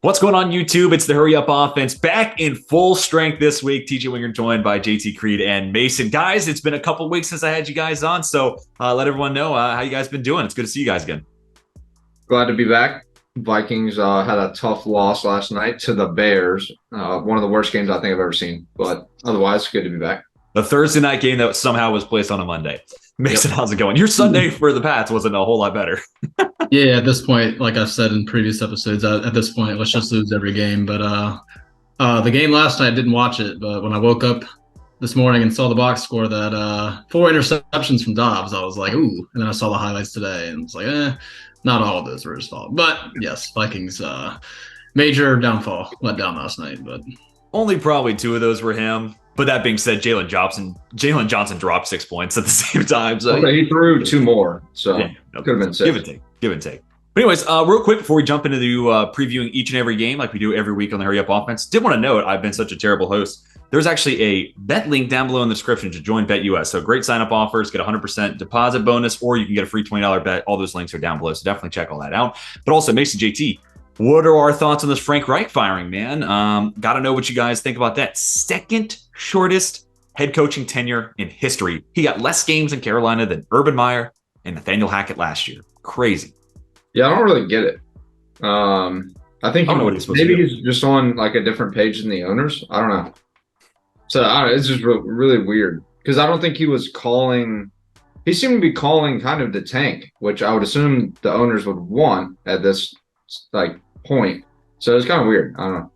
What's going on, YouTube? It's the Hurry Up Offense back in full strength this week. TJ Winger joined by JT Creed and Mason. Guys, it's been a couple weeks since I had you guys on, so let everyone know how you guys been doing. It's good to see you guys again. Glad to be back. Vikings had a tough loss last night to the Bears. One of the worst games I think I've ever seen, but otherwise, good to be back. A Thursday night game that somehow was placed on a Monday. Mason, how's it going? Your Sunday for the Pats wasn't a whole lot better. Yeah, at this point, like I've said in previous episodes, at this point, let's just lose every game. But the game last night, I didn't watch it. But when I woke up this morning and saw the box score that 4 interceptions from Dobbs, I was like, ooh. And then I saw the highlights today and it's like, not all of those were his fault. But yes, Vikings major downfall, let down last night. But only probably 2 of those were him. But that being said, Jalen Johnson dropped 6 points at the same time. So okay, he threw 2 more. So yeah, could have been 6. Give and take. But anyways, real quick before we jump into the previewing each and every game like we do every week on the Hurry Up Offense, did want to note I've been such a terrible host. There's actually a bet link down below in the description to join BetUS. So great sign-up offers, get a 100% deposit bonus, or you can get a free $20 bet. All those links are down below, so definitely check all that out. But also, Mason, JT, what are our thoughts on this Frank Reich firing, man? Got to know what you guys think about that. Second shortest head coaching tenure in history. He got less games in Carolina than Urban Meyer and Nathaniel Hackett last year. Crazy. Yeah, I don't really get it. I think maybe he's just on like a different page than the owners. I don't know. So it's just really weird because I don't think he was calling. He seemed to be calling kind of the tank, which I would assume the owners would want at this like point. So it's kind of weird. I don't know.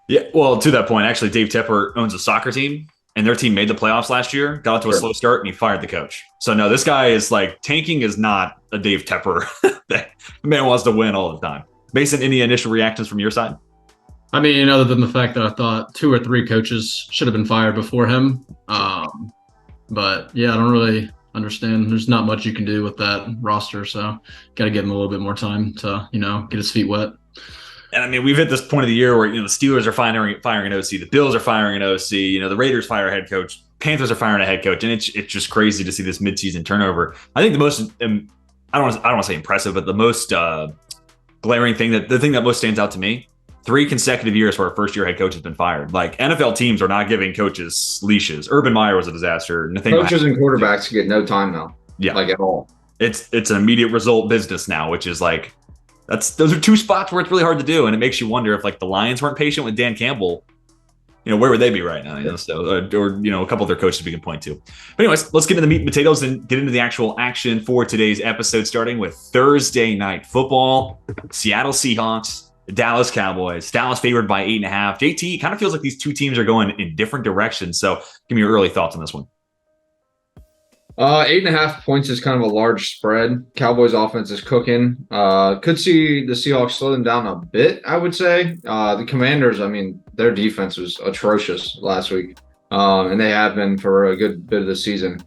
Yeah, well, to that point, actually, Dave Tepper owns a soccer team, and their team made the playoffs last year, got off to a slow start, and he fired the coach. So, no, this guy is like, tanking is not a Dave Tepper. The man wants to win all the time. Mason, any initial reactions from your side? I mean, other than the fact that I thought 2 or 3 coaches should have been fired before him. But, yeah, I don't really understand. There's not much you can do with that roster, so got to give him a little bit more time to, get his feet wet. And I mean, we've hit this point of the year where, the Steelers are firing an OC, the Bills are firing an OC, the Raiders fire a head coach, Panthers are firing a head coach, and it's just crazy to see this midseason turnover. I think the most, I don't want to say impressive, but the most glaring thing, the thing that most stands out to me, 3 consecutive years where a first-year head coach has been fired. Like, NFL teams are not giving coaches leashes. Urban Meyer was a disaster. Coaches and quarterbacks get no time now. Yeah, like at all. It's an immediate result business now, which is like. Those are 2 spots where it's really hard to do, and it makes you wonder if like the Lions weren't patient with Dan Campbell, where would they be right now? So or a couple of their coaches we can point to. But anyways, let's get into the meat and potatoes and get into the actual action for today's episode, starting with Thursday night football. Seattle Seahawks, Dallas Cowboys. Dallas favored by 8.5. JT, kind of feels like these 2 teams are going in different directions. So give me your early thoughts on this one. 8.5 points is kind of a large spread. Cowboys offense is cooking. Could see the Seahawks slow them down a bit, I would say. The Commanders, I mean, their defense was atrocious last week. And they have been for a good bit of the season.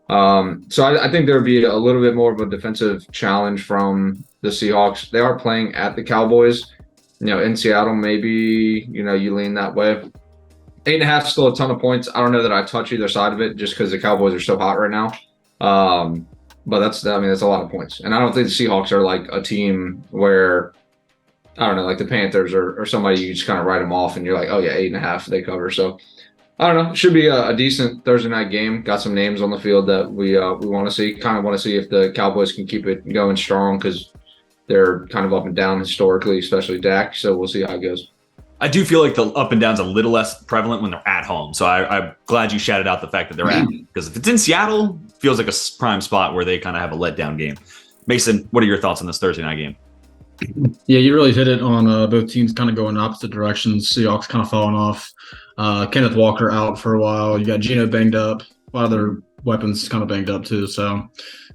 So I think there would be a little bit more of a defensive challenge from the Seahawks. They are playing at the Cowboys. In Seattle, maybe, you lean that way. 8.5 is still a ton of points. I don't know that I touch either side of it just because the Cowboys are so hot right now. But that's a lot of points. And I don't think the Seahawks are like a team where, I don't know, like the Panthers or somebody you just kind of write them off and you're like, oh yeah, 8.5 they cover. So I don't know. It should be a decent Thursday night game. Got some names on the field that we want to see. Kind of want to see if the Cowboys can keep it going strong because they're kind of up and down historically, especially Dak. So we'll see how it goes. I do feel like the up and down's a little less prevalent when they're at home. So I'm glad you shouted out the fact that they're at home. Because if it's in Seattle, it feels like a prime spot where they kind of have a letdown game. Mason, what are your thoughts on this Thursday night game? Yeah, you really hit it on both teams kind of going opposite directions. Seahawks kind of falling off. Kenneth Walker out for a while. You got Geno banged up. A lot of their weapons kind of banged up too. So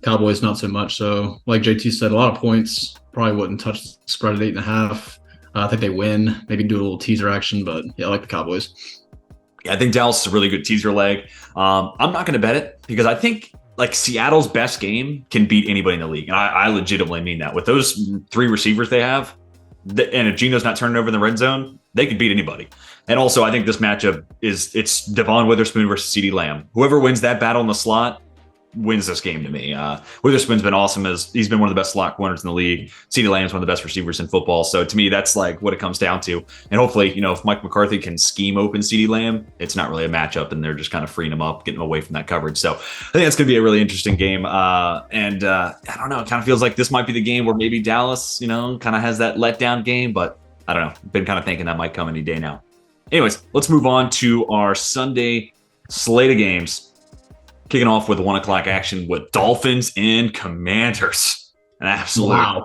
Cowboys not so much. So like JT said, a lot of points. Probably wouldn't touch the spread at 8.5. I think they win. Maybe do a little teaser action, but yeah, I like the Cowboys. Yeah, I think Dallas is a really good teaser leg. I'm not going to bet it because I think like Seattle's best game can beat anybody in the league. And I legitimately mean that. With those 3 receivers they have, and if Geno's not turning over in the red zone, they could beat anybody. And also, I think this matchup it's Devon Witherspoon versus CeeDee Lamb. Whoever wins that battle in the slot, wins this game to me. Witherspoon's been awesome. He's been one of the best slot corners in the league. CeeDee Lamb's one of the best receivers in football. So to me, that's like what it comes down to. And hopefully, if Mike McCarthy can scheme open CeeDee Lamb, it's not really a matchup, and they're just kind of freeing him up, getting him away from that coverage. So I think that's going to be a really interesting game. I don't know. It kind of feels like this might be the game where maybe Dallas, kind of has that letdown game, but I don't know. Been kind of thinking that might come any day now. Anyways, let's move on to our Sunday slate of games. Kicking off with 1 o'clock action with Dolphins and Commanders. An absolute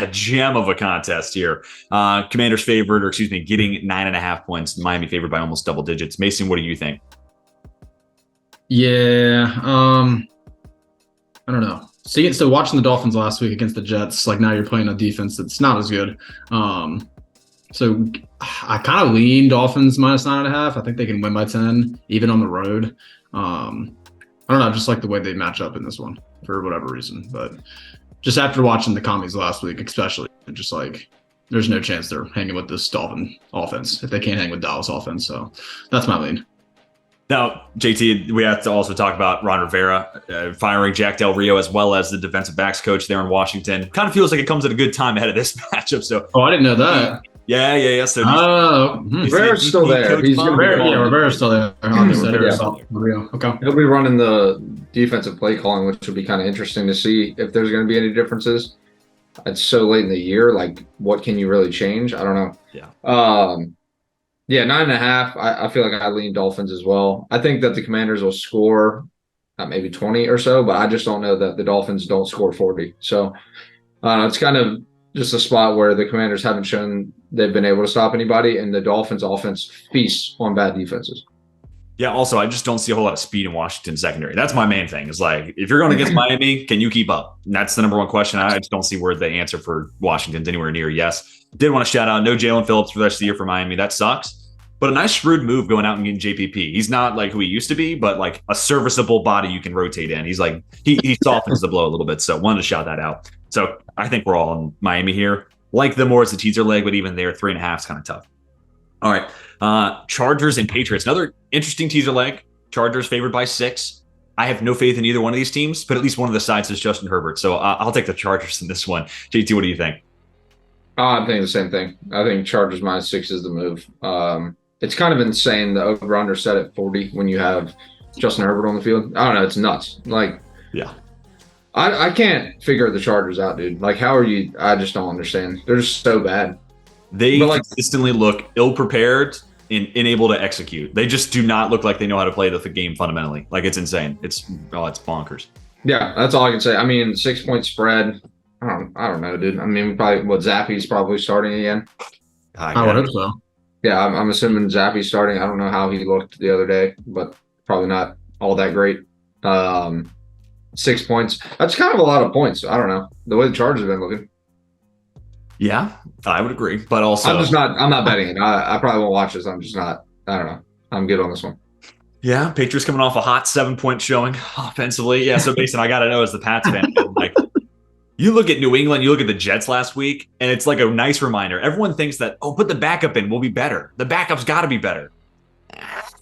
gem of a contest here. Commanders favored, getting 9.5 points. Miami favored by almost double digits. Mason, what do you think? Yeah, I don't know. So watching the Dolphins last week against the Jets, like now you're playing a defense that's not as good. So I kind of lean Dolphins minus 9.5. I think they can win by 10, even on the road. I don't know, just like the way they match up in this one for whatever reason. But just after watching the commies last week, especially, just like there's no chance they're hanging with this Dolphin offense if they can't hang with Dallas offense. So that's my lean. Now, JT, we have to also talk about Ron Rivera firing Jack Del Rio as well as the defensive backs coach there in Washington. Kind of feels like it comes at a good time ahead of this matchup. So, I didn't know that. Yeah. So Rivera's still there. He's going to be Rivera's still there. Okay. He'll be running the defensive play calling, which will be kind of interesting to see if there's going to be any differences. It's so late in the year. Like, what can you really change? I don't know. Yeah. 9.5. I feel like I lean Dolphins as well. I think that the Commanders will score maybe 20 or so, but I just don't know that the Dolphins don't score 40. So it's kind of just a spot where the Commanders haven't shown they've been able to stop anybody, and the Dolphins offense feasts on bad defenses. Yeah, also, I just don't see a whole lot of speed in Washington secondary. That's my main thing. Is like, if you're going against Miami, can you keep up? And that's the number one question. I just don't see where the answer for Washington's anywhere near yes. Did want to shout out, no Jalen Phillips for the rest of the year for Miami. That sucks. But a nice shrewd move going out and getting JPP. He's not like who he used to be, but like a serviceable body you can rotate in. He's like, he softens the blow a little bit. So wanted to shout that out. So I think we're all in Miami here. Like them more as a teaser leg, but even there, 3.5 is kind of tough. All right. Chargers and Patriots. Another interesting teaser leg. Chargers favored by 6. I have no faith in either one of these teams, but at least one of the sides is Justin Herbert. So I'll take the Chargers in this one. JT, what do you think? I'm thinking the same thing. I think Chargers minus 6 is the move. It's kind of insane. The over-under set at 40 when you have Justin Herbert on the field. I don't know. It's nuts. Like, yeah. I can't figure the Chargers out, dude. Like, how are you? I just don't understand. They're just so bad. They consistently look ill-prepared and unable to execute. They just do not look like they know how to play the game fundamentally. Like, it's insane. It's bonkers. Yeah, that's all I can say. I mean, 6-point spread. I don't know, dude. I mean, Zappy's probably starting again. I would hope so. Yeah, I'm assuming Zappy's starting. I don't know how he looked the other day, but probably not all that great. 6 points. That's kind of a lot of points. I don't know. The way the Chargers have been looking. Yeah, I would agree. But also, I'm not betting it. I probably won't watch this. I'm just not. I don't know. I'm good on this one. Yeah, Patriots coming off a hot 7-point showing offensively. Yeah, so Mason, I got to know as the Pats fan, like, you look at New England, you look at the Jets last week, and it's like a nice reminder. Everyone thinks that, put the backup in, we'll be better. The backup's got to be better.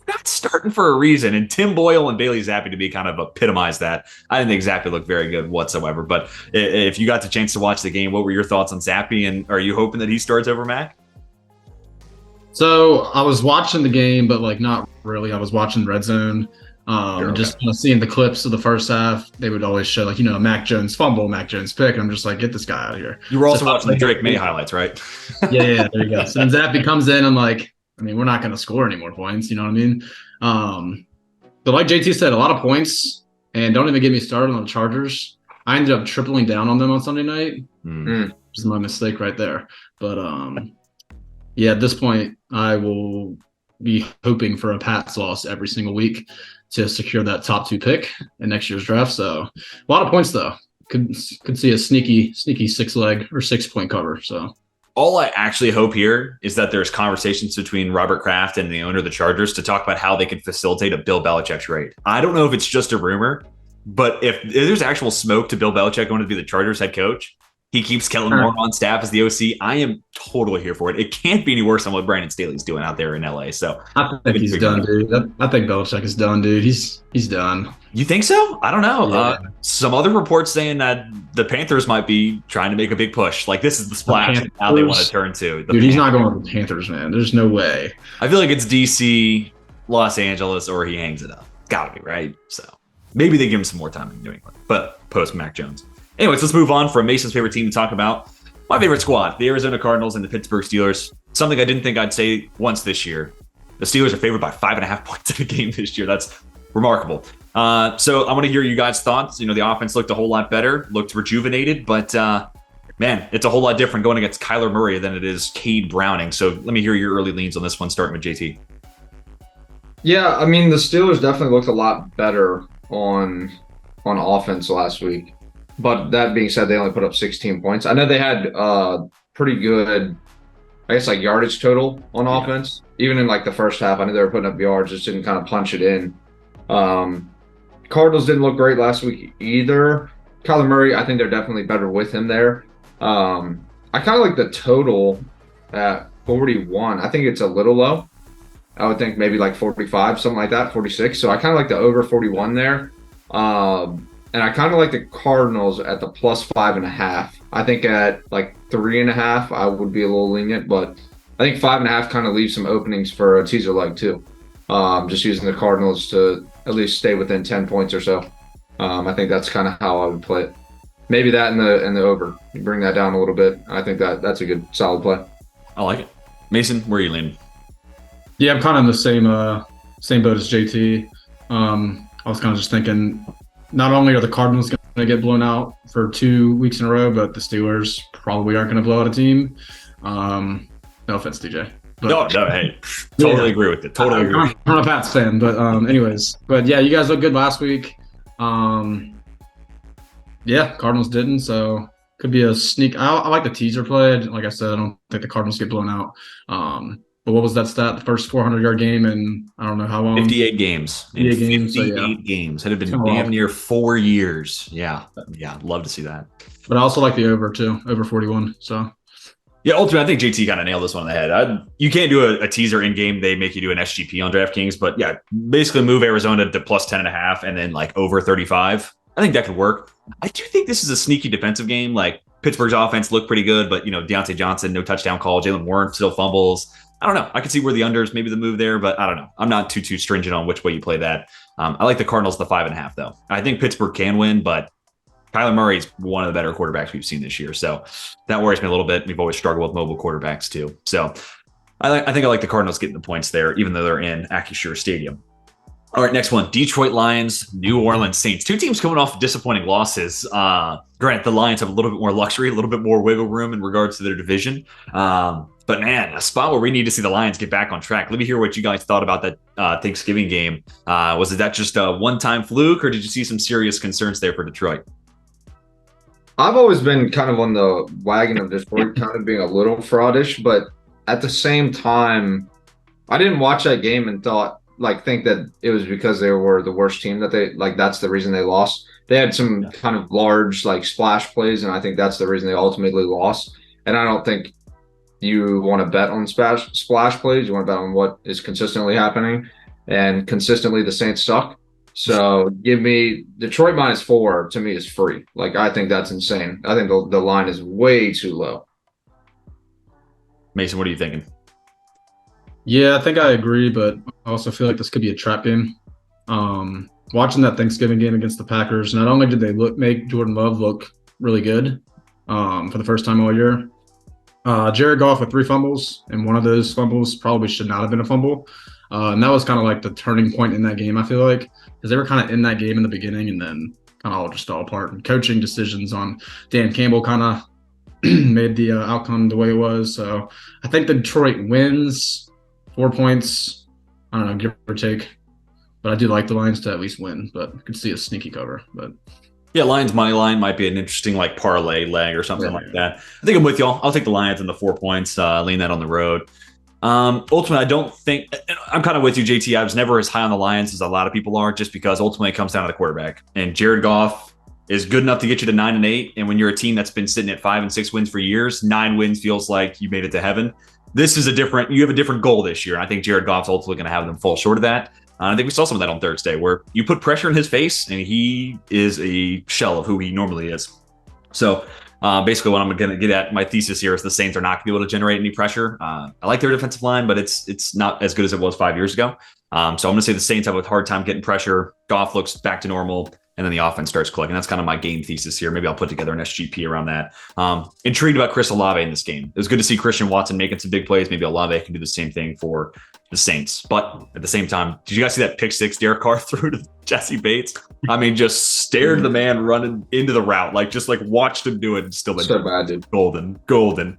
Not starting for a reason. And Tim Boyle and Bailey Zappi to be kind of epitomize that. I didn't think Zappi looked very good whatsoever. But if you got the chance to watch the game, what were your thoughts on Zappi? And are you hoping that he starts over Mac? So I was watching the game, but like not really. I was watching Red Zone. Just seeing the clips of the first half, they would always show like, Mac Jones fumble, Mac Jones pick. And I'm just like, get this guy out of here. You were also watching the Drake May highlights, right? Yeah, there you go. So then Zappi comes in. I'm like, we're not going to score any more points. You know what I mean? But like JT said, a lot of points, and don't even get me started on the Chargers. I ended up tripling down on them on Sunday night. Which is my mistake right there. But at this point, I will be hoping for a Pats loss every single week to secure that top 2 pick in next year's draft. So a lot of points though. Could see a sneaky 6-leg or 6-point cover. So all I actually hope here is that there's conversations between Robert Kraft and the owner of the Chargers to talk about how they can facilitate a Bill Belichick trade. I don't know if it's just a rumor, but if there's actual smoke to Bill Belichick going to be the Chargers head coach, He keeps Kellen Moore on staff as the OC. I am totally here for it. It can't be any worse than what Brandon Staley's doing out there in LA. So I think he's done, dude. I think Belichick is done, dude. He's done. You think so? I don't know. Yeah. Some other reports saying that the Panthers might be trying to make a big push. Like this is the splash and now they want to turn to. Dude, he's not going to the Panthers, man. There's no way. I feel like it's DC, Los Angeles, or he hangs it up. Gotta be, right? So maybe they give him some more time in New England, but post Mac Jones. Anyways, let's move on from Mason's favorite team to talk about my favorite squad, the Arizona Cardinals and the Pittsburgh Steelers. Something I didn't think I'd say once this year. The Steelers are favored by 5.5 points in a game this year. That's remarkable. So I want to hear you guys' thoughts. The offense looked a whole lot better, looked rejuvenated, but man, it's a whole lot different going against Kyler Murray than it is Cade Browning. So let me hear your early leans on this one, starting with JT. Yeah, I mean, the Steelers definitely looked a lot better on offense last week. But that being said, they only put up 16 points. I know they had pretty good, I guess, like yardage total on offense. Even in like the first half, I know they were putting up yards, just didn't kind of punch it in. Cardinals didn't look great last week either. Kyler Murray, I think they're definitely better with him there. I kind of like the total at 41. I think it's a little low. I would think maybe like 45, something like that, 46. So I kind of like the over 41 there. And I kind of like the Cardinals at the plus 5.5. I think at like 3.5, I would be a little lenient, but I think 5.5 kind of leaves some openings for a teaser leg too. Just using the Cardinals to at least stay within 10 points or so. I think that's kind of how I would play it. Maybe that in the over. You bring that down a little bit. I think that's a good solid play. I like it. Mason, where are you leaning? Yeah, I'm kind of in the same boat as JT. I was kind of just thinking, not only are the Cardinals going to get blown out for 2 weeks in a row, but the Steelers probably aren't going to blow out a team. No offense, DJ. But, No, hey, totally agree with it. Totally agree. I'm not a Pats fan, but anyways. But yeah, you guys looked good last week. Yeah, Cardinals didn't, so could be a sneak. I like the teaser play. Like I said, I don't think the Cardinals get blown out. But what was that stat? The first 400-yard game in I don't know how long. 58 games. 58 games. 58 games. It had been damn near 4 years. Yeah, love to see that. But I also like the over too, over 41. So. Yeah, ultimately, I think JT kind of nailed this one on the head. You can't do a teaser in game. They make you do an SGP on DraftKings, but yeah, basically move Arizona to plus 10.5 and then like over 35. I think that could work. I do think this is a sneaky defensive game. Like Pittsburgh's offense looked pretty good, but Deontay Johnson, no touchdown call. Jalen Warren still fumbles. I don't know. I can see where the unders maybe the move there, but I don't know. I'm not too stringent on which way you play that. I like the Cardinals the 5.5 though. I think Pittsburgh can win, but Kyler Murray is one of the better quarterbacks we've seen this year. So that worries me a little bit. We've always struggled with mobile quarterbacks too. So I think I like the Cardinals getting the points there, even though they're in Acrisure Stadium. All right, next one. Detroit Lions, New Orleans Saints. Two teams coming off disappointing losses. Granted, the Lions have a little bit more luxury, a little bit more wiggle room in regards to their division. But man, a spot where we need to see the Lions get back on track. Let me hear what you guys thought about that Thanksgiving game. Was that just a one-time fluke, or did you see some serious concerns there for Detroit? I've always been kind of on the wagon of Detroit kind of being a little fraudish, but at the same time, I didn't watch that game and think that it was because they were the worst team that that's the reason they lost. They had some kind of large splash plays, and I think that's the reason they ultimately lost. And I don't think you want to bet on splash plays. You want to bet on what is consistently happening, and consistently the Saints suck. So give me Detroit -4 to me is free. I think that's insane. I think the line is way too low. Mason, what are you thinking? Yeah, I think I agree, but I also feel like this could be a trap game. Watching that Thanksgiving game against the Packers, not only did they make Jordan Love look really good for the first time all year, Jared Goff with 3 fumbles, and one of those fumbles probably should not have been a fumble. And that was kind of like the turning point in that game, I feel like, because they were kind of in that game in the beginning and then kind of all just fell apart. And coaching decisions on Dan Campbell kind of made the outcome the way it was. So I think the Detroit wins 4 points, I don't know, give or take. But I do like the Lions to at least win, but I could see a sneaky cover. But yeah, Lions money line might be an interesting parlay leg or something like that. I think I'm with y'all. I'll take the Lions and the 4 points, lean that on the road. Ultimately, I don't think I'm kind of with you, JT. I was never as high on the Lions as a lot of people are, just because ultimately it comes down to the quarterback. And Jared Goff, is good enough to get you to 9-8. And when you're a team that's been sitting at 5 and 6 wins for years, 9 wins feels like you made it to heaven. You have a different goal this year. And I think Jared Goff's ultimately going to have them fall short of that. I think we saw some of that on Thursday, where you put pressure in his face and he is a shell of who he normally is. So basically what I'm going to get at, my thesis here is the Saints are not going to be able to generate any pressure. I like their defensive line, but it's not as good as it was 5 years ago. So I'm going to say the Saints have a hard time getting pressure. Goff looks back to normal, and then the offense starts clicking. That's kind of my game thesis here. Maybe I'll put together an SGP around that. Intrigued about Chris Olave in this game. It was good to see Christian Watson making some big plays. Maybe Olave can do the same thing for the Saints. But at the same time, did you guys see that pick six Derek Carr threw to Jesse Bates? I mean, just stared the man running into the route, just watched him do it and still So bad, dude. Golden.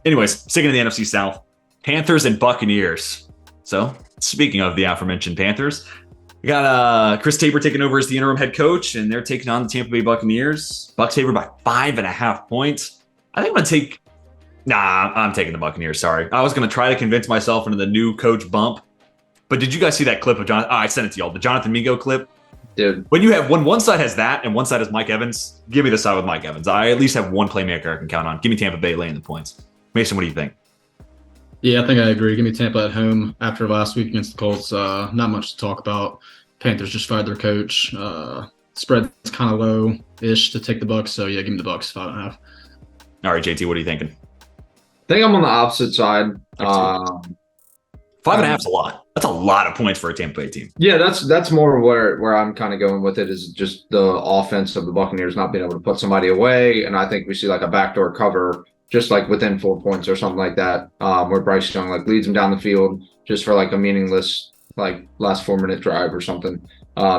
Anyways, sticking to the NFC South, Panthers and Buccaneers. So speaking of the aforementioned Panthers, we got Chris Tabor taking over as the interim head coach, and they're taking on the Tampa Bay Buccaneers. Bucs favored by 5.5 points. I think I'm taking the Buccaneers. Sorry. I was going to try to convince myself into the new coach bump. But did you guys see that clip of Jonathan? I sent it to y'all. The Jonathan Mingo clip. Dude. When one side has that and one side is Mike Evans, give me the side with Mike Evans. I at least have one playmaker I can count on. Give me Tampa Bay laying the points. Mason, what do you think? Yeah, I think I agree. Give me Tampa at home after last week against the Colts. Not much to talk about. Panthers just fired their coach. Spread's kind of low-ish to take the Bucs. So, yeah, give me the Bucs, 5.5. All right, JT, what are you thinking? I think I'm on the opposite side. 5.5 is a lot. That's a lot of points for a Tampa Bay team. Yeah, that's more where I'm kind of going with it, is just the offense of the Buccaneers not being able to put somebody away. And I think we see a backdoor cover just within 4 points or something like that, where Bryce Young leads them down the field just for a meaningless last 4-minute drive or something,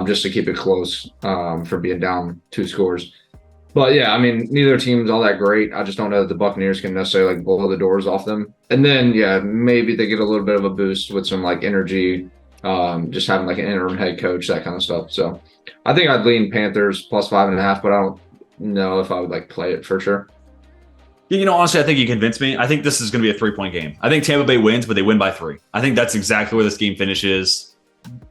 just to keep it close, for being down 2 scores. But yeah, I mean, neither team's all that great. I just don't know that the Buccaneers can necessarily blow the doors off them. And then, yeah, maybe they get a little bit of a boost with some energy, just having an interim head coach, that kind of stuff. So I think I'd lean Panthers plus 5.5, but I don't know if I would play it for sure. Honestly, I think you convinced me. I think this is going to be a 3-point game. I think Tampa Bay wins, but they win by 3. I think that's exactly where this game finishes.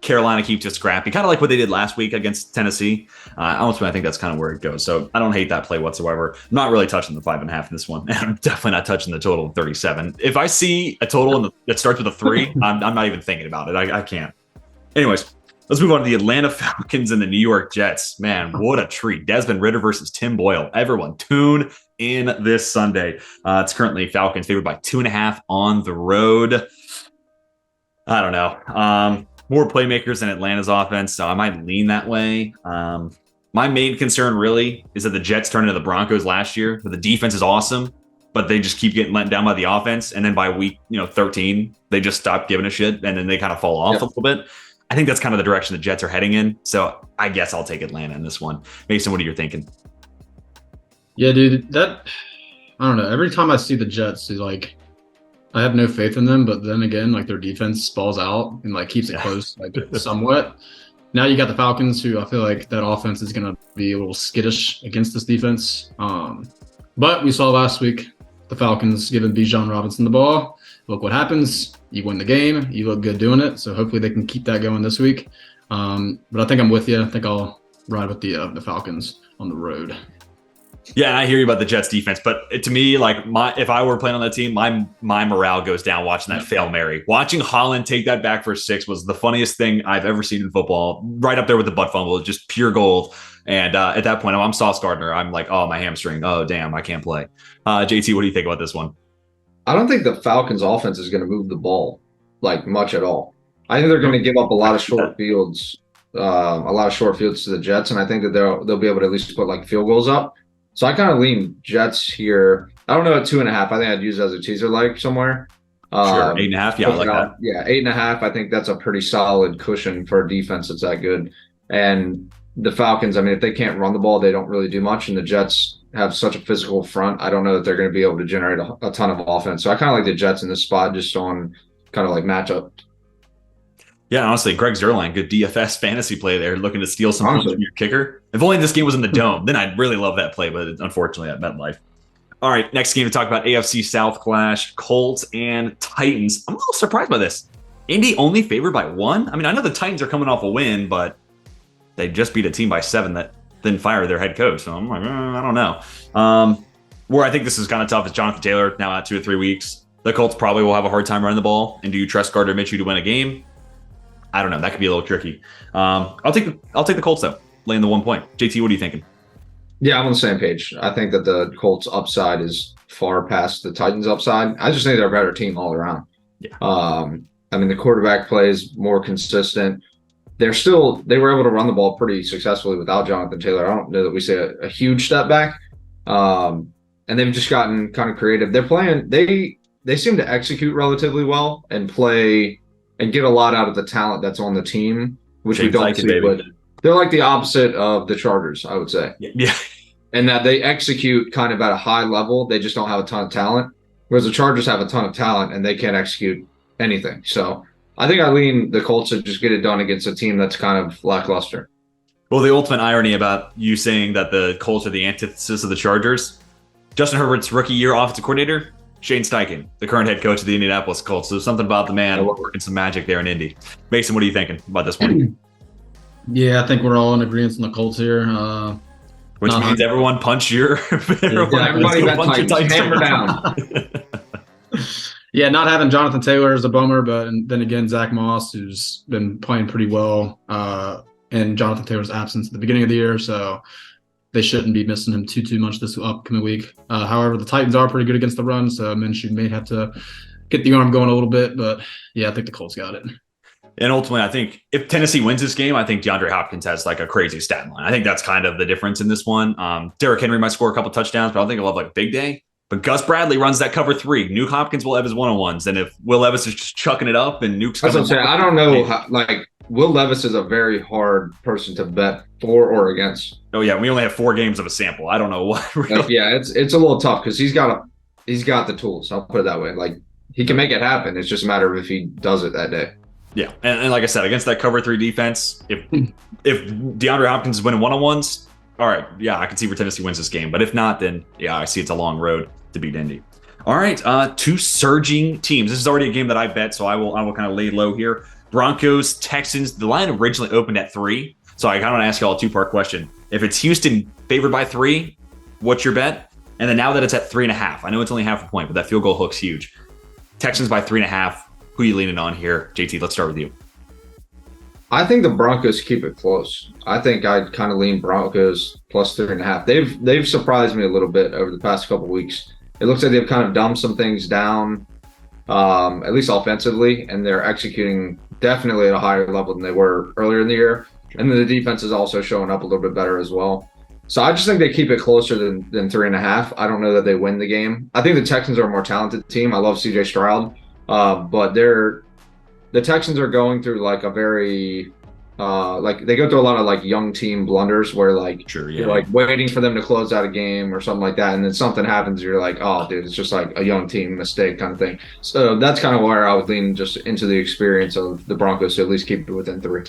Carolina keeps it scrappy, kind of like what they did last week against Tennessee. Honestly, I think that's kind of where it goes. So I don't hate that play whatsoever. I'm not really touching the 5.5 in this one. And I'm definitely not touching the total of 37. If I see a total that starts with a 3, I'm not even thinking about it. I can't. Anyways, let's move on to the Atlanta Falcons and the New York Jets. Man, what a treat. Desmond Ridder versus Tim Boyle. Everyone, tune in this Sunday. It's currently Falcons favored by 2.5 on the road. I don't know. More playmakers than Atlanta's offense, so I might lean that way. My main concern really is that the Jets turned into the Broncos last year. The defense is awesome, but they just keep getting let down by the offense. And then by week 13, they just stop giving a shit, and then they kind of fall off a little bit. I think that's kind of the direction the Jets are heading in. So I guess I'll take Atlanta in this one. Mason, what are you thinking? Yeah, dude, I don't know. Every time I see the Jets, I have no faith in them, but then again, their defense balls out and keeps it close, somewhat. Now you got the Falcons, who I feel like that offense is going to be a little skittish against this defense. But we saw last week the Falcons giving Bijan Robinson the ball. Look what happens. You win the game. You look good doing it. So hopefully they can keep that going this week. But I think I'm with you. I think I'll ride with the Falcons on the road. Yeah, I hear you about the Jets defense, but to me, if I were playing on that team, my morale goes down watching that Hail Mary. Watching Holland take that back for 6 was the funniest thing I've ever seen in football. Right up there with the butt fumble, just pure gold. And at that point, I'm Sauce Gardner. I'm oh, my hamstring. Oh, damn, I can't play. JT, what do you think about this one? I don't think the Falcons offense is going to move the ball much at all. I think they're going to give up a lot of short fields, to the Jets, and I think that they'll be able to at least put field goals up. So I kind of lean Jets here. I don't know at 2.5. I think I'd use it as a teaser somewhere. Sure, 8.5. Yeah, I like that. Yeah, 8.5. I think that's a pretty solid cushion for a defense that's that good. And the Falcons, I mean, if they can't run the ball, they don't really do much. And the Jets have such a physical front. I don't know that they're going to be able to generate a ton of offense. So I kind of like the Jets in this spot, just on kind of matchup. Yeah, honestly, Greg Zuerlein, good DFS fantasy play there, looking to steal some points from your kicker. If only this game was in the Dome, then I'd really love that play, but unfortunately at MetLife. All right, next game to talk about, AFC South clash, Colts and Titans. I'm a little surprised by this. Indy only favored by 1? I mean, I know the Titans are coming off a win, but they just beat a team by 7 that then fire their head coach. So I'm like, I don't know. Where I think this is kind of tough is Jonathan Taylor now out 2 or 3 weeks. The Colts probably will have a hard time running the ball. And do you trust Gardner Minshew to win a game? I don't know. That could be a little tricky. I'll take the Colts though, laying the 1 point. JT, what are you thinking? Yeah, I'm on the same page. I think that the Colts upside is far past the Titans upside. I just think they're a better team all around. Yeah. I mean, the quarterback play is more consistent. They were able to run the ball pretty successfully without Jonathan Taylor. I don't know that we see a huge step back. And they've just gotten kind of creative. They're playing, they seem to execute relatively well and play and get a lot out of the talent that's on the team, which we don't see. But they're like the opposite of the Chargers, I would say. Yeah. And that they execute kind of at a high level. They just don't have a ton of talent. Whereas the Chargers have a ton of talent and they can't execute anything. So I think I lean the Colts to just get it done against a team that's kind of lackluster. Well, the ultimate irony about you saying that the Colts are the antithesis of the Chargers, Justin Herbert's rookie year offensive coordinator, Shane Steichen, the current head coach of the Indianapolis Colts. So there's something about the man working some magic there in Indy. Mason, what are you thinking about this one? Yeah, I think we're all in agreement on the Colts here. Which means everyone punch your everybody bet Titans. Hammer down. Yeah, not having Jonathan Taylor is a bummer, but then again, Zach Moss, who's been playing pretty well, in Jonathan Taylor's absence at the beginning of the year, so they shouldn't be missing him too much this upcoming week. However, the Titans are pretty good against the run, so Minshew may have to get the arm going a little bit, but yeah, I think the Colts got it. And ultimately, I think if Tennessee wins this game, I think DeAndre Hopkins has like a crazy stat line. I think that's kind of the difference in this one. Derrick Henry might score a couple touchdowns, but I don't think he'll have like a big day. But Gus Bradley runs that cover 3. Nuke Hopkins will have his one-on-ones. And if Will Levis is just chucking it up and Nuke's coming, that's what I'm saying. I don't know how, Will Levis is a very hard person to bet for or against. Oh yeah, we only have 4 games of a sample. I don't know what. Really. Yeah, it's a little tough because he's got the tools. I'll put it that way. Like he can make it happen. It's just a matter of if he does it that day. Yeah, and like I said, against that cover 3 defense, if DeAndre Hopkins is winning one-on-ones, all right, yeah, I can see where Tennessee wins this game. But if not, then yeah, I see it's a long road to beat Indy. All right, 2 surging teams. This is already a game that I bet, so I will kind of lay low here. Broncos, Texans. The line originally opened at 3, so I kind of want to ask you all a 2-part question. If it's Houston favored by 3, what's your bet? And then now that it's at 3.5, I know it's only half a point, but that field goal hook's huge. Texans by 3.5. Who are you leaning on here? JT, let's start with you. I think the Broncos keep it close. I think I'd kind of lean Broncos plus 3.5. They've surprised me a little bit over the past couple of weeks. It looks like they've kind of dumbed some things down, at least offensively, and they're executing definitely at a higher level than they were earlier in the year. And then the defense is also showing up a little bit better as well. So I just think they keep it closer than 3.5. I don't know that they win the game. I think the Texans are a more talented team. I love CJ Stroud. But the Texans are going through like a very they go through a lot of like young team blunders where you're like waiting for them to close out a game or something like that, and then something happens, you're like, oh dude, it's just like a young team mistake kind of thing. So that's kind of where I would lean just into the experience of the Broncos to at least keep it within 3.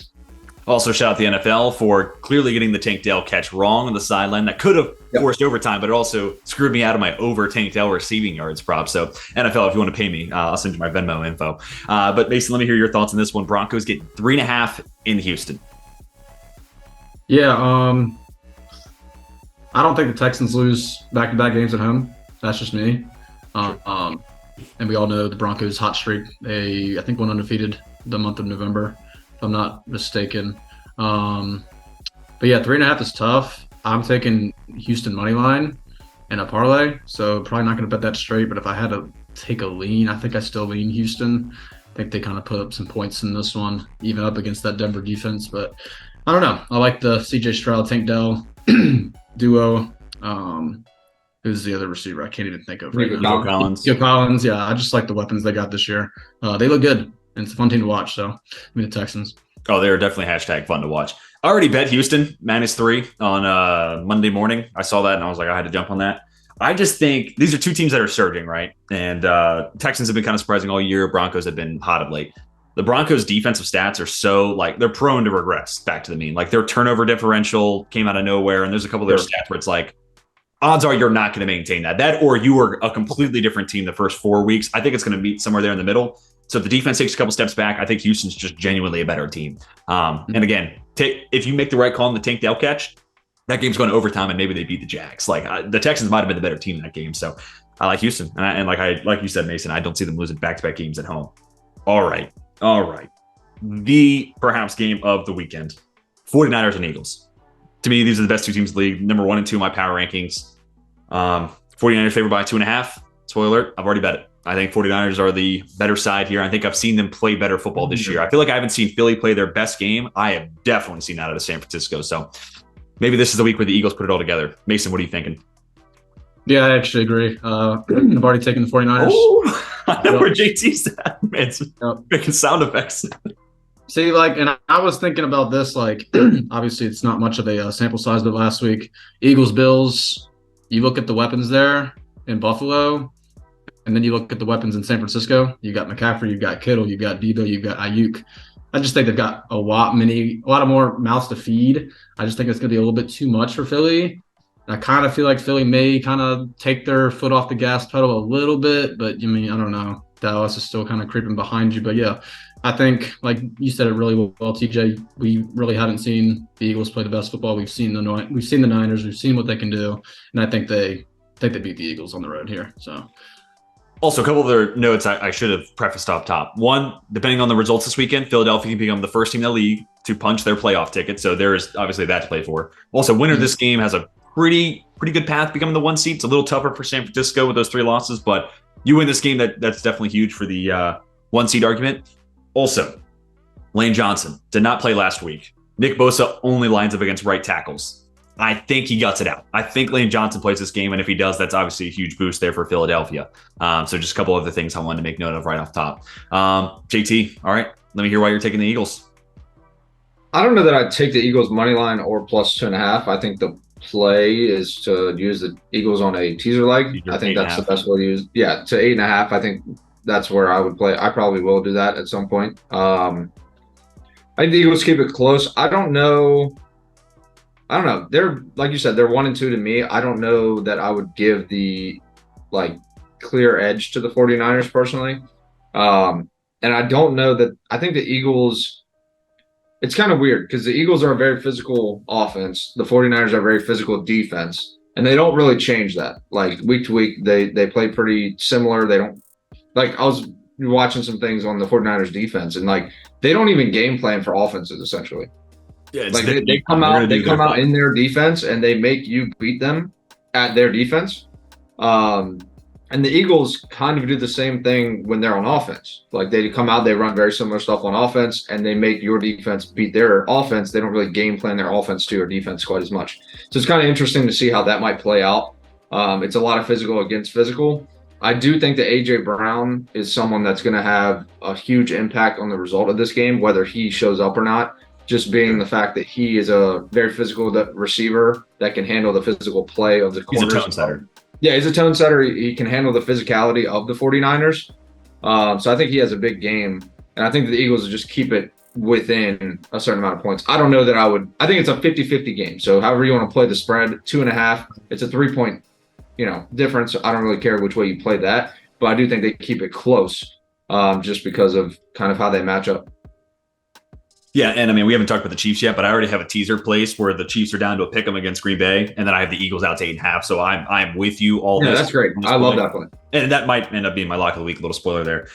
Also, shout out the NFL for clearly getting the Tank Dell catch wrong on the sideline. That could have forced overtime, but it also screwed me out of my over Tank Dell receiving yards prop. So, NFL, if you want to pay me, I'll send you my Venmo info. But Mason, let me hear your thoughts on this one. Broncos get 3.5 in Houston. Yeah, I don't think the Texans lose back-to-back games at home. That's just me. And we all know the Broncos' hot streak. They, I think, went undefeated the month of November, if I'm not mistaken. But yeah, 3.5 is tough. I'm taking Houston money line and a parlay, so probably not going to bet that straight. But if I had to take a lean, I think I still lean Houston. I think they kind of put up some points in this one, even up against that Denver defense. But I don't know. I like the CJ Stroud, Tank Dell duo. Who's the other receiver? I can't even think of right now. Nico Collins. Yeah, I just like the weapons they got this year. They look good. And it's a fun team to watch. So, the Texans. Oh, they're definitely #fun to watch. I already bet Houston -3 on Monday morning. I saw that and I was like, I had to jump on that. I just think these are 2 teams that are surging, right? And Texans have been kind of surprising all year. Broncos have been hot of late. The Broncos' defensive stats are so they're prone to regress back to the mean. Like their turnover differential came out of nowhere, and there's a couple of their stats where it's like, odds are you're not going to maintain that or you are a completely different team the first 4 weeks. I think it's going to meet somewhere there in the middle. So if the defense takes a couple steps back, I think Houston's just genuinely a better team. And again, if you make the right call on the Tank Dell catch, that game's going to overtime and maybe they beat the Jags. Like the Texans might have been the better team in that game. So I like Houston. And like you said, Mason, I don't see them losing back-to-back games at home. All right. The perhaps game of the weekend, 49ers and Eagles. To me, these are the best two teams in the league. Number 1 and 2 in my power rankings. 49ers favored by 2.5. Spoiler alert, I've already bet it. I think 49ers are the better side here. I think I've seen them play better football this year. I feel like I haven't seen Philly play their best game. I have definitely seen that out of San Francisco. So maybe this is the week where the Eagles put it all together. Mason, what are you thinking? Yeah, I actually agree. I've already taken the 49ers. Oh, I know where JT's at. Man, it's making sound effects. See, like, and I was thinking about this, like, obviously it's not much of a sample size, but last week, Eagles, Bills, you look at the weapons there in Buffalo, and then you look at the weapons in San Francisco. You got McCaffrey, you got Kittle, you got Debo, you got Ayuk. I just think they've got a lot of more mouths to feed. I just think it's going to be a little bit too much for Philly. I kind of feel like Philly may kind of take their foot off the gas pedal a little bit, but I mean, I don't know. Dallas is still kind of creeping behind you, but yeah, I think, like you said it really well, TJ. We really haven't seen the Eagles play the best football. We've seen the Niners. We've seen what they can do, and I think they beat the Eagles on the road here. So, also a couple of other notes I should have prefaced off top. One, depending on the results this weekend, Philadelphia can become the first team in the league to punch their playoff ticket. So there is obviously that to play for. Also, winner of this game has a pretty good path becoming the 1 seed. It's a little tougher for San Francisco with those 3 losses, but you win this game, that's definitely huge for the 1 seed argument. Also, Lane Johnson did not play last week. Nick Bosa only lines up against right tackles. I think he guts it out. I think Lane Johnson plays this game, and if he does, that's obviously a huge boost there for Philadelphia. So just a couple other things I wanted to make note of right off top. JT, all right, let me hear why you're taking the Eagles. I don't know that I'd take the Eagles money line or plus 2.5. I think the play is to use the Eagles on a teaser leg. I think that's the best way to use. Yeah, to 8.5. I think that's where I would play. I probably will do that at some point. I think the Eagles keep it close. I don't know. They're, like you said, they're 1 and 2 to me. I don't know that I would give the clear edge to the 49ers personally. And I don't know that I think the Eagles, it's kind of weird because the Eagles are a very physical offense. The 49ers are a very physical defense, and they don't really change that. Like week to week, they play pretty similar. They don't, I was watching some things on the 49ers defense, and they don't even game plan for offenses essentially. Yeah, they come out in their defense and they make you beat them at their defense. And the Eagles kind of do the same thing when they're on offense. They come out, they run very similar stuff on offense, and they make your defense beat their offense. They don't really game plan their offense to your defense quite as much. So it's kind of interesting to see how that might play out. It's a lot of physical against physical. I do think that A.J. Brown is someone that's going to have a huge impact on the result of this game, whether he shows up or not. Just being the fact that he is a very physical receiver that can handle the physical play of the corners. He's a tone setter. Yeah, he's a tone setter. He can handle the physicality of the 49ers. So I think he has a big game. And I think that the Eagles will just keep it within a certain amount of points. I don't know that I think it's a 50-50 game. So however you want to play the spread, 2.5, it's a 3-point, difference. I don't really care which way you play that. But I do think they keep it close just because of kind of how they match up. Yeah, and I mean, we haven't talked about the Chiefs yet, but I already have a teaser place where the Chiefs are down to a pick 'em against Green Bay, and then I have the Eagles out to 8.5. So I'm with you all. Yeah, that's great. I love that one. And that might end up being my lock of the week. A little spoiler there.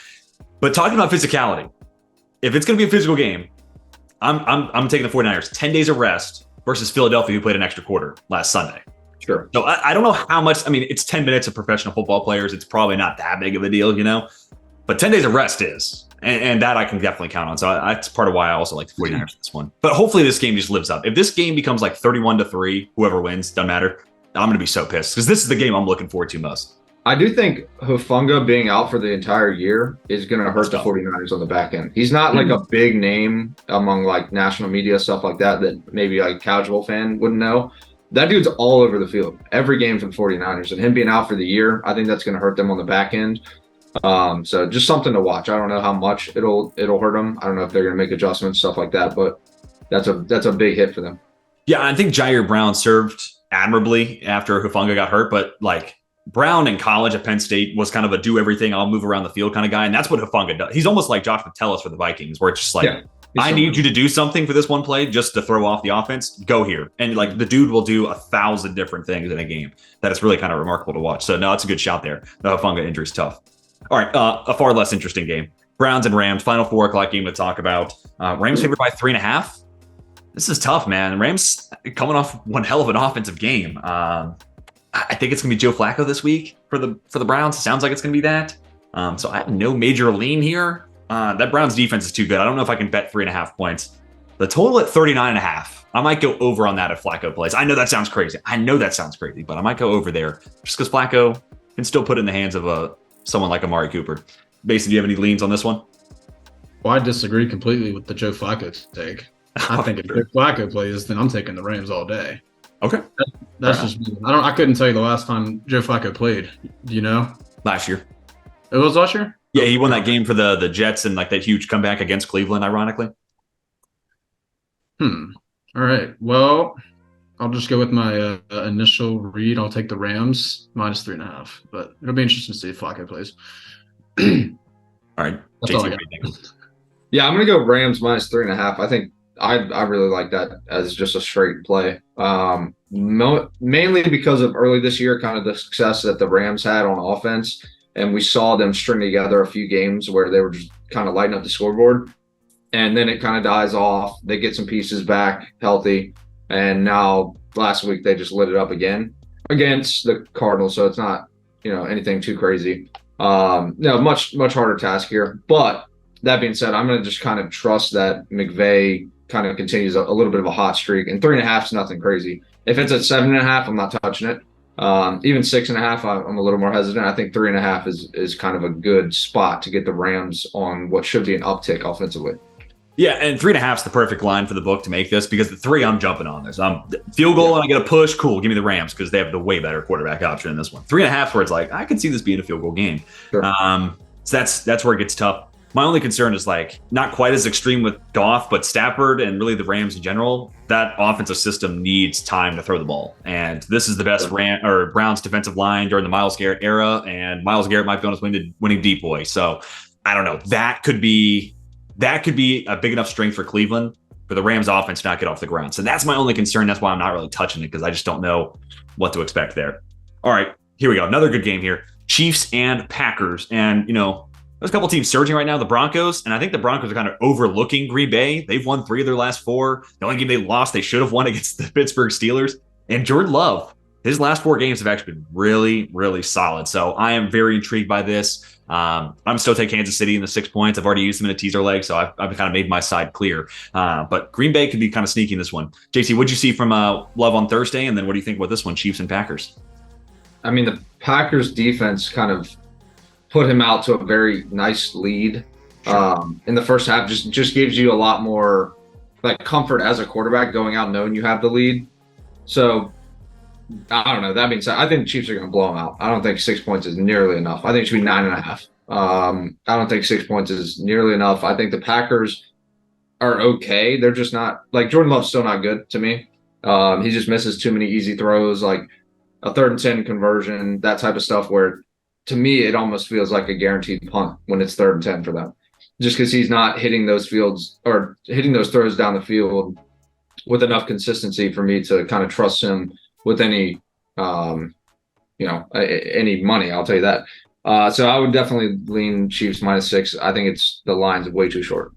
But talking about physicality, if it's going to be a physical game, I'm taking the 49ers. 10 days of rest versus Philadelphia, who played an extra quarter last Sunday. Sure. So I don't know how much. I mean, it's 10 minutes of professional football players. It's probably not that big of a deal, But 10 days of rest is. And that I can definitely count on. So that's part of why I also like the 49ers in this one. But hopefully this game just lives up. If this game becomes 31-3, whoever wins, doesn't matter. I'm going to be so pissed because this is the game I'm looking forward to most. I do think Hufanga being out for the entire year is going to hurt the 49ers on the back end. He's not a big name among national media, stuff like that maybe a casual fan wouldn't know. That dude's all over the field, every game for the 49ers. And him being out for the year, I think that's going to hurt them on the back end. So just something to watch. I don't know how much it'll hurt them. I don't know if they're going to make adjustments, stuff like that, but that's a big hit for them. Yeah, I think Jair Brown served admirably after Hufanga got hurt, but Brown in college at Penn State was kind of a do everything, I'll move around the field kind of guy, and that's what Hufanga does. He's almost like Josh Metellus for the Vikings, where it's just I need you to do something for this one play just to throw off the offense. Go here. And like the dude will do 1,000 different things in a game. That is really kind of remarkable to watch. So no, it's a good shout there. The Hufanga injury is tough. All right. A far less interesting game. Browns and Rams, final 4 o'clock game to talk about. Rams favored by 3.5. This is tough, man. Rams coming off one hell of an offensive game. I think it's gonna be Joe Flacco this week for the Browns. It sounds like it's gonna be that. So I have no major lean here. That Browns defense is too good. I don't know if I can bet 3.5 points. The total at 39.5. I might go over on that if Flacco plays. I know that sounds crazy. But I might go over there just because Flacco can still put it in the hands of someone like Amari Cooper. Mason, do you have any leans on this one? Well, I disagree completely with the Joe Flacco take. I think if Joe Flacco plays, then I'm taking the Rams all day. Okay. That's just me. I couldn't tell you the last time Joe Flacco played. Do you know? Last year. It was last year? Yeah, he won that game for the Jets and like that huge comeback against Cleveland, ironically. All right. Well, I'll just go with my initial read. I'll take the Rams minus 3.5. But it'll be interesting to see if Flacco plays. All right. That's all I JT, got. what do you think? Yeah, I'm gonna go Rams minus 3.5. I think I really like that as just a straight play. Mainly because of early this year, kind of the success that the Rams had on offense, and we saw them string together a few games where they were just kind of lighting up the scoreboard, and then it kind of dies off. They get some pieces back healthy, and now last week they just lit it up again against the Cardinals. So it's not anything too crazy. Much harder task here, but that being said, I'm going to just kind of trust that McVay kind of continues a little bit of a hot streak, and 3.5 is nothing crazy. If it's at 7.5, I'm not touching it. Even 6.5, I'm a little more hesitant. I think 3.5 is kind of a good spot to get the Rams on what should be an uptick offensively. Yeah, and 3.5 is the perfect line for the book to make this because the 3, I'm jumping on this. Field goal and I get a push, cool. Give me the Rams because they have the way better quarterback option in this one. 3.5 where it's like I can see this being a field goal game. Sure. So that's where it gets tough. My only concern is like not quite as extreme with Goff, but Stafford and really the Rams in general. That offensive system needs time to throw the ball, and this is the best Browns defensive line during the Myles Garrett era, and Myles Garrett might be on his way to winning deep boy. So I don't know. That could be a big enough strength for Cleveland for the Rams offense to not get off the ground. So that's my only concern. That's why I'm not really touching it because I just don't know what to expect there. All right, here we go. Another good game here. Chiefs and Packers, and there's a couple teams surging right now, the Broncos, and I think the Broncos are kind of overlooking Green Bay. They've won 3 of their last 4. The only game they lost, they should have won against the Pittsburgh Steelers. And Jordan Love, his last 4 games have actually been really, really solid. So I am very intrigued by this. I'm still taking Kansas City in the 6 points. I've already used them in a teaser leg, so I've kind of made my side clear. But Green Bay could be kind of sneaky in this one. JC, what'd you see from Love on Thursday? And then what do you think about this one, Chiefs and Packers? I mean, the Packers defense kind of put him out to a very nice lead in the first half. Just gives you a lot more like comfort as a quarterback going out knowing you have the lead. So I don't know. That being said, I think the Chiefs are going to blow them out. I don't think 6 points is nearly enough. I think it should be 9.5. I don't think 6 points is nearly enough. I think the Packers are okay. They're just not like Jordan Love's still not good to me. He just misses too many easy throws, like a 3rd and 10 conversion, that type of stuff where to me, it almost feels like a guaranteed punt when it's 3rd and 10 for them, just because he's not hitting those fields or hitting those throws down the field with enough consistency for me to kind of trust him with any money. I'll tell you that. So I would definitely lean Chiefs minus 6. I think the line's way too short.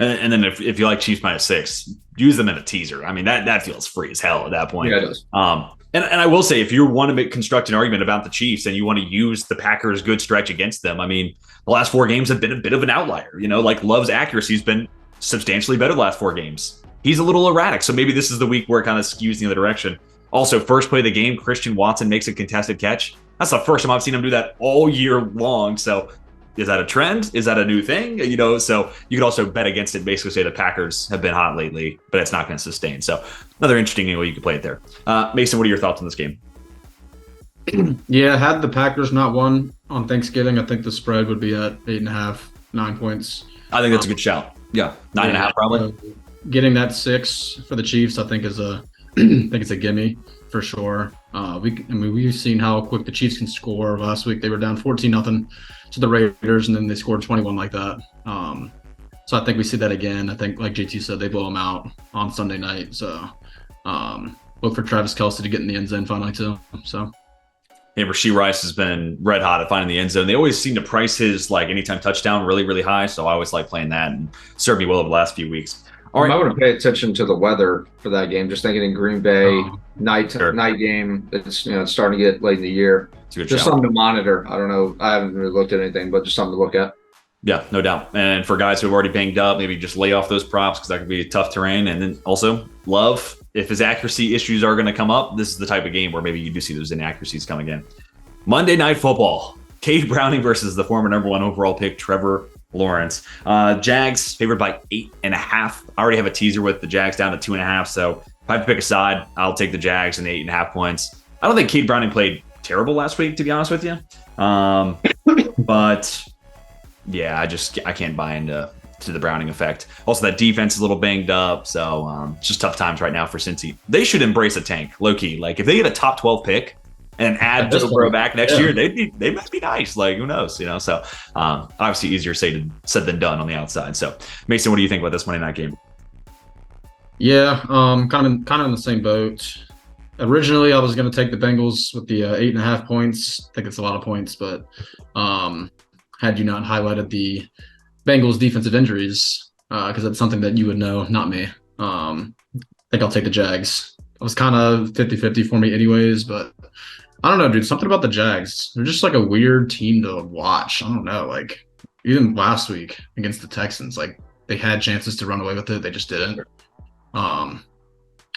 And then if you like Chiefs minus 6, use them in a teaser. I mean, that feels free as hell at that point. Yeah, it does. And I will say, if you want to construct an argument about the Chiefs and you want to use the Packers' good stretch against them, I mean, the last 4 games have been a bit of an outlier. Like Love's accuracy has been substantially better the last 4 games. He's a little erratic, so maybe this is the week where it kind of skews the other direction. Also, first play of the game, Christian Watson makes a contested catch. That's the first time I've seen him do that all year long. So is that a trend? Is that a new thing? So you could also bet against it, basically say the Packers have been hot lately, but it's not going to sustain. So another interesting angle you could play it there. Mason, what are your thoughts on this game? Yeah, had the Packers not won on Thanksgiving, I think the spread would be at 8.5, 9 points. I think that's a good shout. Yeah, 9.5 probably. Getting that 6 for the Chiefs, I think it's a gimme for sure. We've seen how quick the Chiefs can score. Last week they were down 14-0 to the Raiders, and then they scored 21 like that. So I think we see that again. I think, like JT said, they blow them out on Sunday night. So look for Travis Kelce to get in the end zone finally too. So. Yeah, Rashee Rice has been red hot at finding the end zone. They always seem to price his like anytime touchdown really, really high. So I always like playing that and served me well over the last few weeks. All right. I want to pay attention to the weather for that game. Just thinking in Green Bay, night game. It's it's starting to get late in the year. Just something to monitor. I don't know. I haven't really looked at anything, but just something to look at. Yeah, no doubt. And for guys who have already banged up, maybe just lay off those props because that could be tough terrain. And then also Love, if his accuracy issues are going to come up, this is the type of game where maybe you do see those inaccuracies coming in. Monday Night Football. Cade Browning versus the former number 1 overall pick, Trevor Lawrence. Jags favored by 8.5. I already have a teaser with the Jags down to 2.5. So if I have to pick a side, I'll take the Jags and 8.5 points. I don't think Cade Browning played terrible last week, to be honest with you. But yeah, I can't buy into the Browning effect. Also, that defense is a little banged up, so it's just tough times right now for Cincy. They should embrace a tank, low key. Like if they get a top 12 pick and add Joe Burrow back next year, they might be nice. Like who knows, So obviously easier said than done on the outside. So Mason, what do you think about this Monday night game? Yeah, kind of in the same boat. Originally, I was going to take the Bengals with the 8.5 points. I think it's a lot of points, but had you not highlighted the Bengals defensive injuries, because that's something that you would know, not me. I think I'll take the Jags. It was kind of 50-50 for me anyways, but I don't know, dude. Something about the Jags. They're just like a weird team to watch. I don't know. Like even last week against the Texans, like they had chances to run away with it. They just didn't.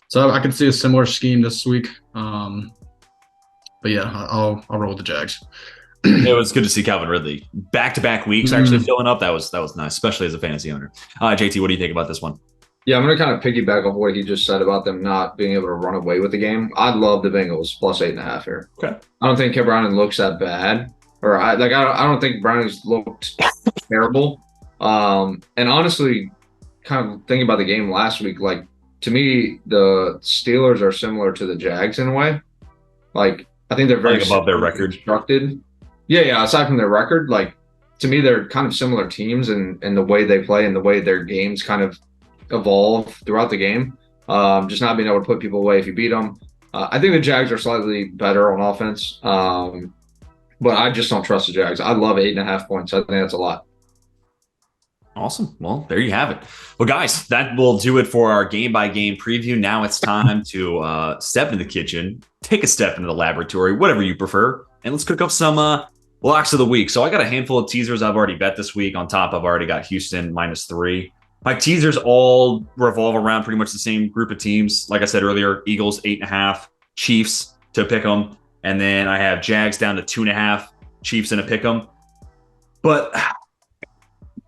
So I could see a similar scheme this week. But yeah, I'll roll with the Jags. It was good to see Calvin Ridley back-to-back weeks actually filling up. That was nice, especially as a fantasy owner. JT, what do you think about this one? Yeah, I'm going to kind of piggyback off what he just said about them not being able to run away with the game. I love the Bengals plus 8.5 here. Okay. I don't think Cade Browning looks that bad, or I don't think Browning's looked terrible. And honestly, kind of thinking about the game last week, like to me, the Steelers are similar to the Jags in a way. Like I think they're very above their record constructed. Yeah. Aside from their record, like to me, they're kind of similar teams in the way they play and the way their games kind of evolve throughout the game. Just not being able to put people away if you beat them. I think the Jags are slightly better on offense, but I just don't trust the Jags. I love 8.5 points. I think that's a lot. Awesome. Well, there you have it. Well, guys, that will do it for our game-by-game preview. Now it's time to step into the kitchen, take a step into the laboratory, whatever you prefer, and let's cook up some locks of the week. So I got a handful of teasers I've already bet this week. On top, I've already got Houston -3. My teasers all revolve around pretty much the same group of teams. Like I said earlier, Eagles 8.5, Chiefs to pick them, and then I have Jags down to 2.5, Chiefs in a pick them. But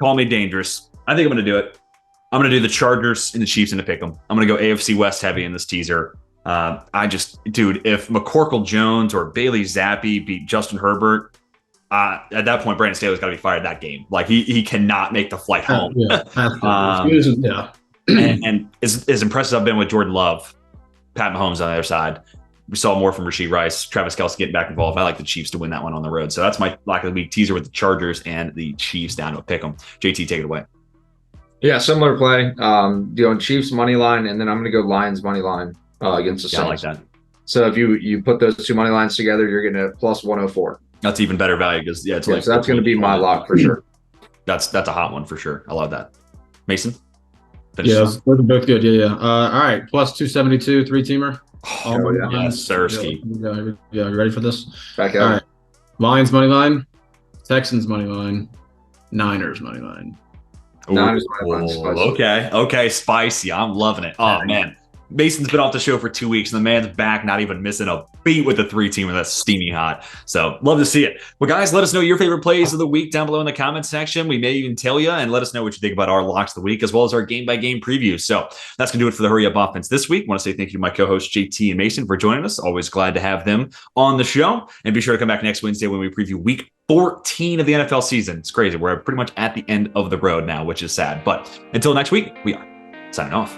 call me dangerous. I think I'm going to do it. I'm going to do the Chargers and the Chiefs in a pick them. I'm going to go AFC West heavy in this teaser. If McCorkle Jones or Bailey Zappi beat Justin Herbert, at that point, Brandon Staley's got to be fired that game. Like he cannot make the flight home. And as impressed as I've been with Jordan Love, Pat Mahomes on the other side, we saw more from Rashee Rice, Travis Kelce getting back involved. I like the Chiefs to win that one on the road. So that's my lock of the week teaser with the Chargers and the Chiefs down to a pick 'em. JT, take it away. Yeah, similar play. Doing Chiefs money line, and then I'm going to go Lions money line against the Saints. I like that. So if you put those two money lines together, you're getting a plus 104. That's even better value because so that's going to be my lock for sure. That's a hot one for sure. I love that. Mason? Those are both good. Yeah. All right, plus 272, 3-teamer. Oh, yeah, Sirski. Yeah, you ready for this? Back out. All right. Lions money line, Texans money line, Niners money line. Niners money line. Okay, spicy. I'm loving it. Oh man, Mason's been off the show for 2 weeks, and the man's back, not even missing a beat with the 3-teamer. That's steamy hot. So love to see it. Well, guys, let us know your favorite plays of the week down below in the comments section. We may even tell you, and let us know what you think about our locks of the week, as well as our game-by-game previews. So that's going to do it for the Hurry Up Offense this week. I want to say thank you to my co-hosts, JT and Mason, for joining us. Always glad to have them on the show. And be sure to come back next Wednesday when we preview week 14 of the NFL season. It's crazy. We're pretty much at the end of the road now, which is sad. But until next week, we are signing off.